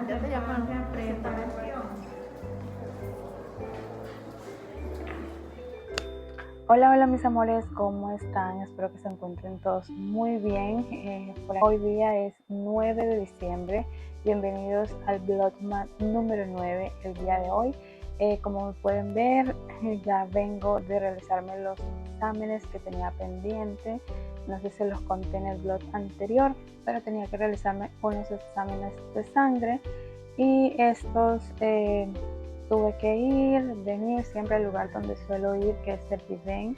Ya te llamaron. Hola, hola mis amores, ¿cómo están? Espero que se encuentren todos muy bien. Hoy día es 9 de diciembre. Bienvenidos al Vlogmas número 9 el día de hoy. Como pueden ver, ya vengo de realizarme los exámenes que tenía pendiente. No sé si los conté en el vlog anterior, pero tenía que realizarme unos exámenes de sangre y estos tuve que venir siempre al lugar donde suelo ir, que es el Viven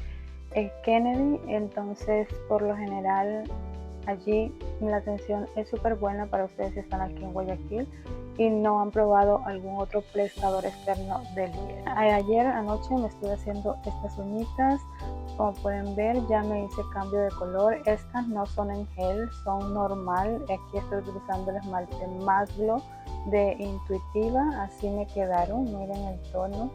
Kennedy. Entonces, por lo general, allí la atención es súper buena para ustedes si están aquí en Guayaquil y no han probado algún otro prestador externo del día. Ayer anoche me estuve haciendo estas uñitas. Como pueden ver, ya me hice cambio de color. Estas no son en gel, son normal. Aquí estoy utilizando el esmalte Maslow de Intuitiva, así me quedaron, miren el tono,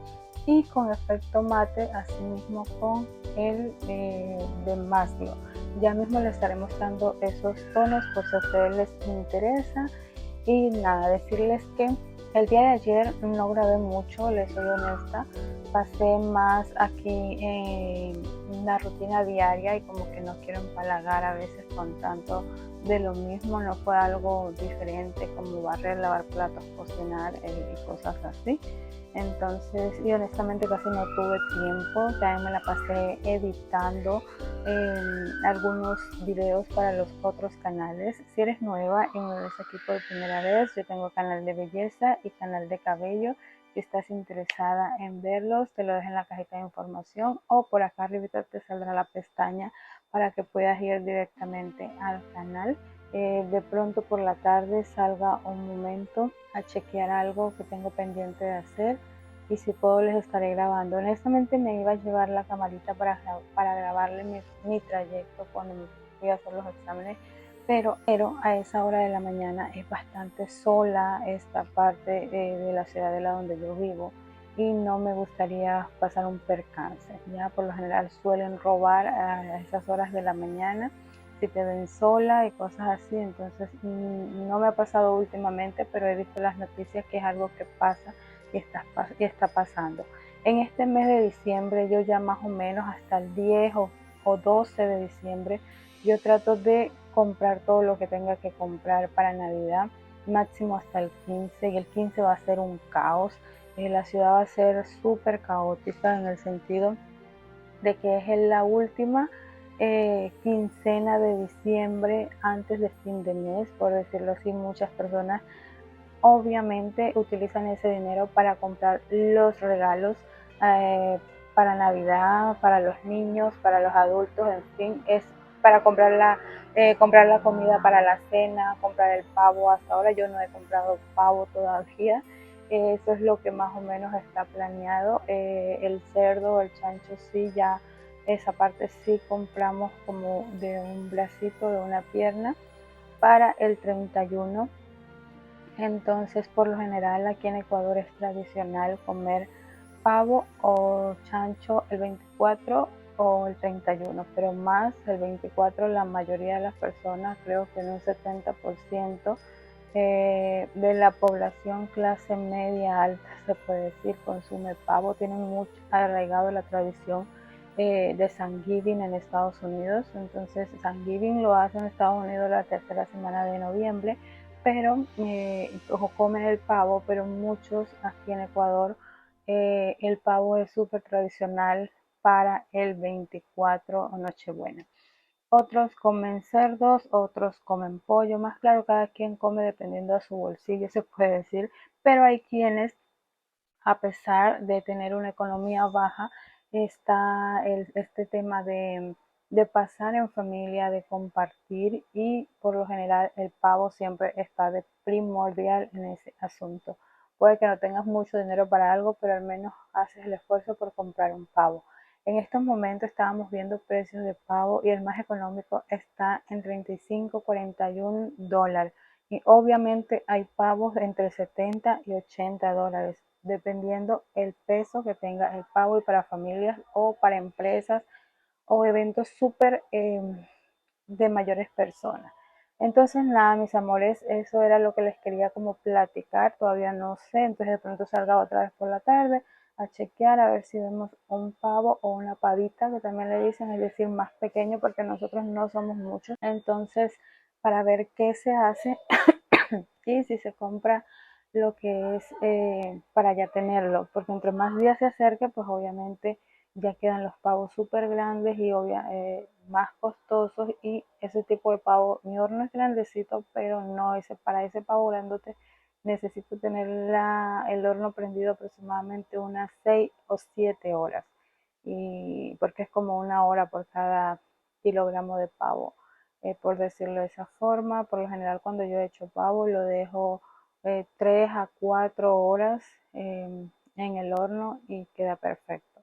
y con efecto mate, así mismo con el de Maslow. Ya mismo les estaré mostrando esos tonos por si a ustedes les interesa. Y nada, decirles que el día de ayer no grabé mucho, les soy honesta, pasé más aquí en una rutina diaria y como que no quiero empalagar a veces con tanto de lo mismo. No fue algo diferente como barrer, lavar platos, cocinar y cosas así. Entonces, y honestamente casi no tuve tiempo, también me la pasé editando algunos videos para los otros canales. Si eres nueva y me ves aquí por primera vez, yo tengo canal de belleza y canal de cabello. Si estás interesada en verlos, te lo dejo en la cajita de información o por acá arriba te saldrá la pestaña para que puedas ir directamente al canal. De pronto por la tarde salga un momento a chequear algo que tengo pendiente de hacer y si puedo les estaré grabando. Honestamente me iba a llevar la camarita para grabarle mi trayecto cuando me fui a hacer los exámenes, pero a esa hora de la mañana es bastante sola esta parte de la ciudad de la donde yo vivo y no me gustaría pasar un percance. Ya por lo general suelen robar a esas horas de la mañana si te ven sola y cosas así. Entonces no me ha pasado últimamente, pero he visto las noticias que es algo que pasa y está pasando. En este mes de diciembre, yo ya más o menos hasta el 10 o 12 de diciembre, yo trato de comprar todo lo que tenga que comprar para Navidad, máximo hasta el 15, y el 15 va a ser un caos. La ciudad va a ser súper caótica en el sentido de que es la última quincena de diciembre antes de fin de mes, por decirlo así. Muchas personas obviamente utilizan ese dinero para comprar los regalos eh, para Navidad, para los niños, para los adultos, en fin, es para comprar la comida para la cena, comprar el pavo. Hasta ahora yo no he comprado pavo todavía. Eso es lo que más o menos está planeado. El cerdo, el chancho sí, ya esa parte sí compramos como de un bracito, de una pierna para el 31. Entonces, por lo general aquí en Ecuador es tradicional comer pavo o chancho el 24 o el 31, pero más el 24. La mayoría de las personas, creo que en un 70% de la población clase media alta, se puede decir, consume pavo. Tienen mucho arraigado la tradición de Thanksgiving en Estados Unidos. Entonces Thanksgiving lo hacen en Estados Unidos la tercera semana de noviembre, pero comen el pavo, pero muchos aquí en Ecuador el pavo es súper tradicional para el 24 o Nochebuena. Otros comen cerdos, otros comen pollo, más claro, cada quien come dependiendo de su bolsillo, se puede decir, pero hay quienes, a pesar de tener una economía baja, está este tema de pasar en familia, de compartir, y por lo general el pavo siempre está de primordial en ese asunto. Puede que no tengas mucho dinero para algo, pero al menos haces el esfuerzo por comprar un pavo. En estos momentos estábamos viendo precios de pavo y el más económico está en 35, $41. Y obviamente hay pavos entre 70 y 80 dólares, dependiendo el peso que tenga el pavo, y para familias o para empresas o eventos súper de mayores personas. Entonces nada, mis amores, eso era lo que les quería como platicar, todavía no sé, entonces de pronto salga otra vez por la tarde a chequear a ver si vemos un pavo o una pavita, que también le dicen, es decir, más pequeño porque nosotros no somos muchos. Entonces, para ver qué se hace y si se compra lo que es para ya tenerlo, porque entre más días se acerque, pues obviamente ya quedan los pavos súper grandes y más costosos, y ese tipo de pavo, mi horno es grandecito, pero no ese, para ese pavo grandote necesito tener el horno prendido aproximadamente unas 6 o 7 horas, y porque es como una hora por cada kilogramo de pavo, por decirlo de esa forma. Por lo general cuando yo he hecho pavo lo dejo 3 a 4 horas en el horno y queda perfecto,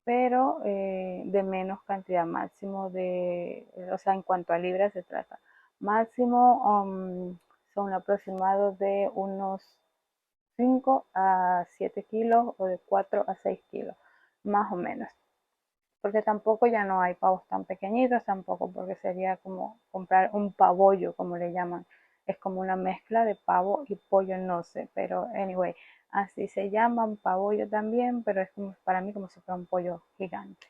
pero de menos cantidad, máximo o sea, en cuanto a libras se trata, máximo son aproximados de unos 5 a 7 kilos o de 4 a 6 kilos, más o menos, porque tampoco ya no hay pavos tan pequeñitos, tampoco, porque sería como comprar un pavollo, como le llaman, es como una mezcla de pavo y pollo, no sé, pero anyway, así se llaman, pavollo también, pero es como para mí como si fuera un pollo gigante.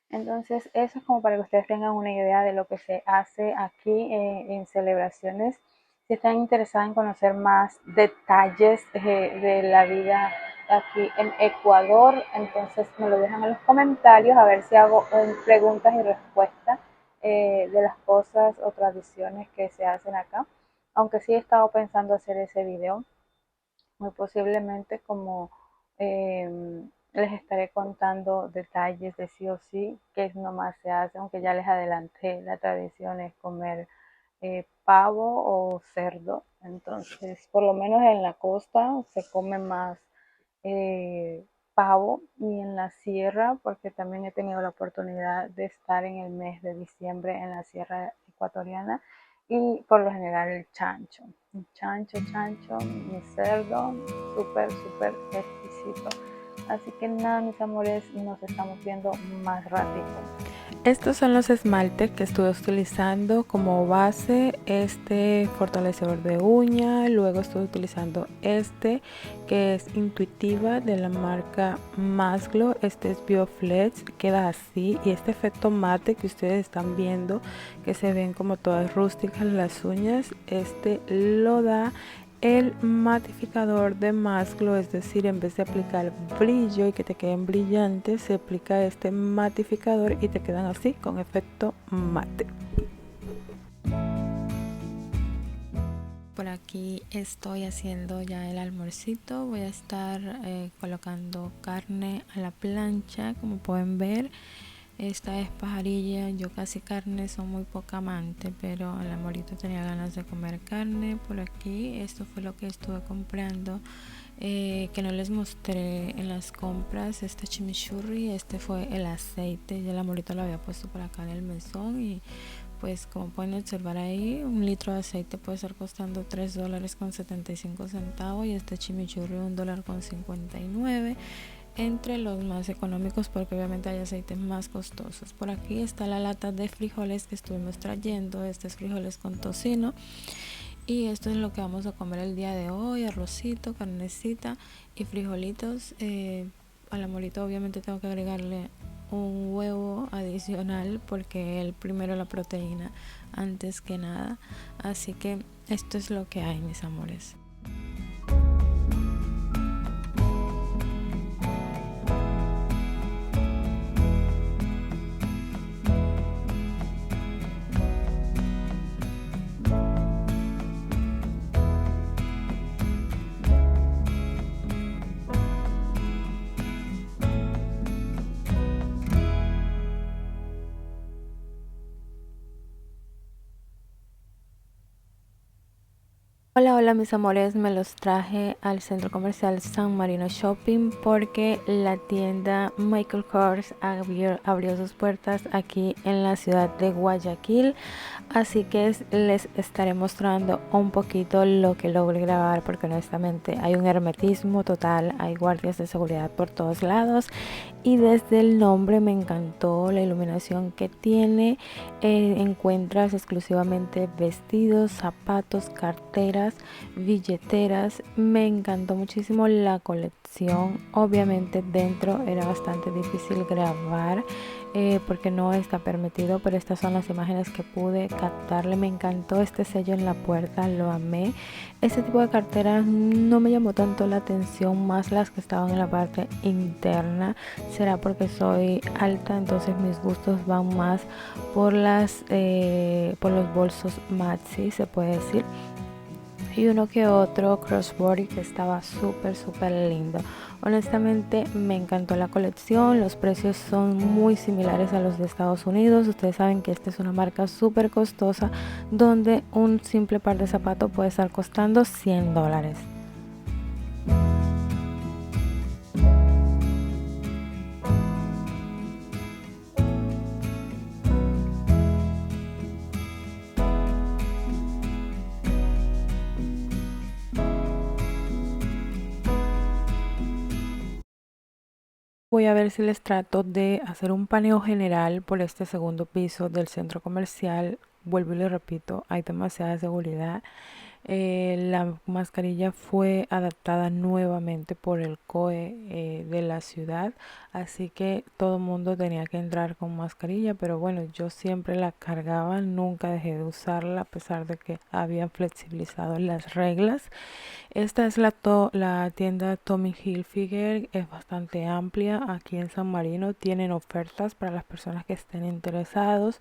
Entonces, eso es como para que ustedes tengan una idea de lo que se hace aquí en celebraciones. Si están interesados en conocer más detalles de la vida aquí en Ecuador, entonces me lo dejan en los comentarios a ver si hago preguntas y respuestas de las cosas o tradiciones que se hacen acá. Aunque sí he estado pensando hacer ese video, muy posiblemente como les estaré contando detalles de sí o sí, que nomás se hace, aunque ya les adelanté, la tradición es comer pavo o cerdo. Entonces, por lo menos en la costa se come más eh, pavo, y en la sierra, porque también he tenido la oportunidad de estar en el mes de diciembre en la sierra ecuatoriana, y por lo general el chancho, mi cerdo, súper, súper exquisito. Así que nada, mis amores, nos estamos viendo más ratito. Estos son los esmaltes que estuve utilizando como base, este fortalecedor de uña, luego estuve utilizando este que es Intuitiva de la marca Masglo, este es Bioflex, queda así, y este efecto mate que ustedes están viendo, que se ven como todas rústicas las uñas, este lo da el matificador de Masglo, es decir, en vez de aplicar brillo y que te queden brillantes, se aplica este matificador y te quedan así con efecto mate. Por aquí estoy haciendo ya el almuercito, voy a estar colocando carne a la plancha, como pueden ver. Esta es pajarilla, yo casi carne soy muy poca amante, pero el amorito tenía ganas de comer carne. Por aquí esto fue lo que estuve comprando, que no les mostré en las compras, este chimichurri, este fue el aceite, ya el amorito lo había puesto por acá en el mesón, y pues como pueden observar ahí, un litro de aceite puede estar costando $3.75 y este chimichurri $1.59, entre los más económicos, porque obviamente hay aceites más costosos. Por aquí está la lata de frijoles que estuvimos trayendo, estos frijoles con tocino, y esto es lo que vamos a comer el día de hoy: arrocito, carnecita y frijolitos. Al amorito obviamente tengo que agregarle un huevo adicional, porque el primero la proteína antes que nada. Así que esto es lo que hay, mis amores. Hola mis amores, me los traje al centro comercial San Marino Shopping porque la tienda Michael Kors abrió sus puertas aquí en la ciudad de Guayaquil, así que les estaré mostrando un poquito lo que logré grabar, porque honestamente hay un hermetismo total, hay guardias de seguridad por todos lados y desde el nombre me encantó la iluminación que tiene. Encuentras exclusivamente vestidos, zapatos, carteras, billeteras. Me encantó muchísimo la colección. Obviamente dentro era bastante difícil grabar porque no está permitido, pero estas son las imágenes que pude captarle. Me encantó este sello en la puerta, lo amé. Este tipo de carteras no me llamó tanto la atención, más las que estaban en la parte interna. Será porque soy alta, entonces mis gustos van más por por los bolsos maxi, se puede decir, y uno que otro crossbody que estaba súper lindo. Honestamente me encantó la colección. Los precios son muy similares a los de Estados Unidos. Ustedes saben que esta es una marca súper costosa, donde un simple par de zapatos puede estar costando $100. Voy a ver si les trato de hacer un paneo general por este segundo piso del centro comercial. Vuelvo y les repito, hay demasiada seguridad. La mascarilla fue adaptada nuevamente por el COE de la ciudad, así que todo el mundo tenía que entrar con mascarilla, pero bueno, yo siempre la cargaba, nunca dejé de usarla a pesar de que habían flexibilizado las reglas. Esta es la tienda Tommy Hilfiger, es bastante amplia aquí en San Marino, tienen ofertas para las personas que estén interesados.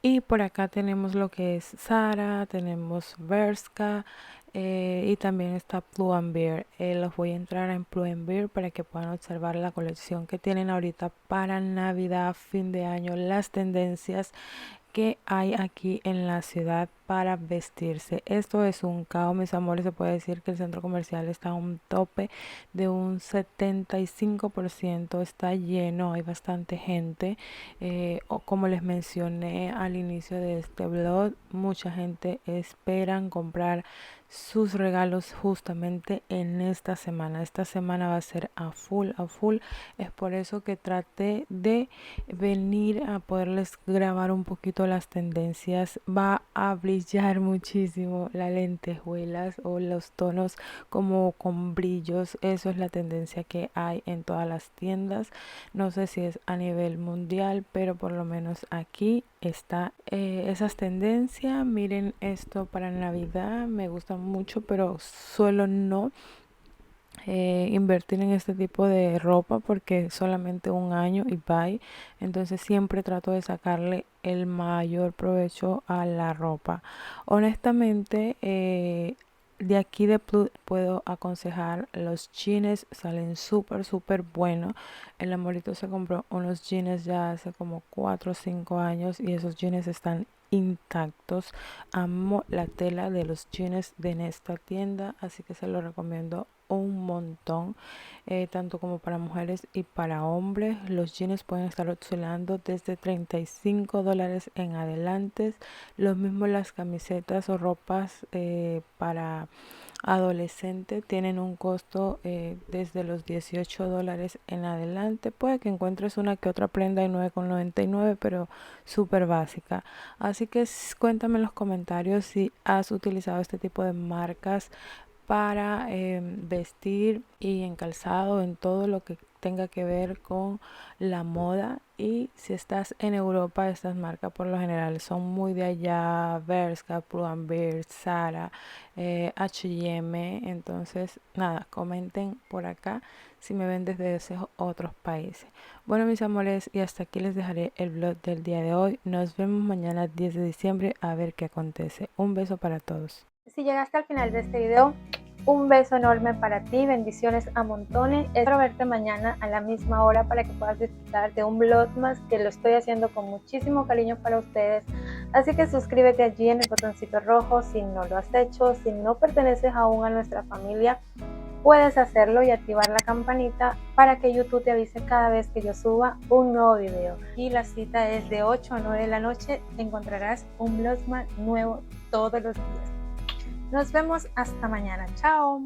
Y por acá tenemos lo que es Zara, tenemos Bershka y también está Pull&Bear. Los voy a entrar en Pull&Bear para que puedan observar la colección que tienen ahorita para Navidad, fin de año, las tendencias que hay aquí en la ciudad para vestirse. Esto es un caos, mis amores. Se puede decir que el centro comercial está a un tope de un 75%. Está lleno, hay bastante gente. O como les mencioné al inicio de este vlog, mucha gente esperan comprar sus regalos justamente en esta semana. Esta semana va a ser a full. Es por eso que traté de venir a poderles grabar un poquito las tendencias. Va a brillar muchísimo las lentejuelas o los tonos como con brillos. Eso es la tendencia que hay en todas las tiendas. No sé si es a nivel mundial, pero por lo menos aquí está esas tendencias. Miren esto para Navidad, me gusta mucho, pero suelo no invertir en este tipo de ropa porque solamente un año y bye. Entonces siempre trato de sacarle el mayor provecho a la ropa. Honestamente, de aquí de Plus puedo aconsejar los jeans, salen súper buenos. El amorito se compró unos jeans ya hace como 4 o 5 años y esos jeans están intactos. Amo la tela de los jeans de esta tienda, así que se lo recomiendo un montón, tanto como para mujeres y para hombres. Los jeans pueden estar oscilando desde $35 en adelante. Lo mismo las camisetas o ropas para adolescente tienen un costo desde los $18 en adelante. Puede que encuentres una que otra prenda en 9,99, pero súper básica. Así que cuéntame en los comentarios si has utilizado este tipo de marcas para vestir y en calzado, en todo lo que tenga que ver con la moda. Y si estás en Europa, estas marcas por lo general son muy de allá: Bershka, Pull&Bear, Zara, H&M. Entonces nada, comenten por acá si me ven desde esos otros países. Bueno mis amores, y hasta aquí les dejaré el vlog del día de hoy. Nos vemos mañana 10 de diciembre a ver qué acontece. Un beso para todos. Si llegaste al final de este video, un beso enorme para ti, bendiciones a montones. Espero verte mañana a la misma hora para que puedas disfrutar de un vlog más que lo estoy haciendo con muchísimo cariño para ustedes. Así que suscríbete allí en el botoncito rojo si no lo has hecho. Si no perteneces aún a nuestra familia, puedes hacerlo y activar la campanita para que YouTube te avise cada vez que yo suba un nuevo video. Y la cita es de 8 a 9 de la noche. Encontrarás un Vlogmas nuevo todos los días. Nos vemos hasta mañana. Chao.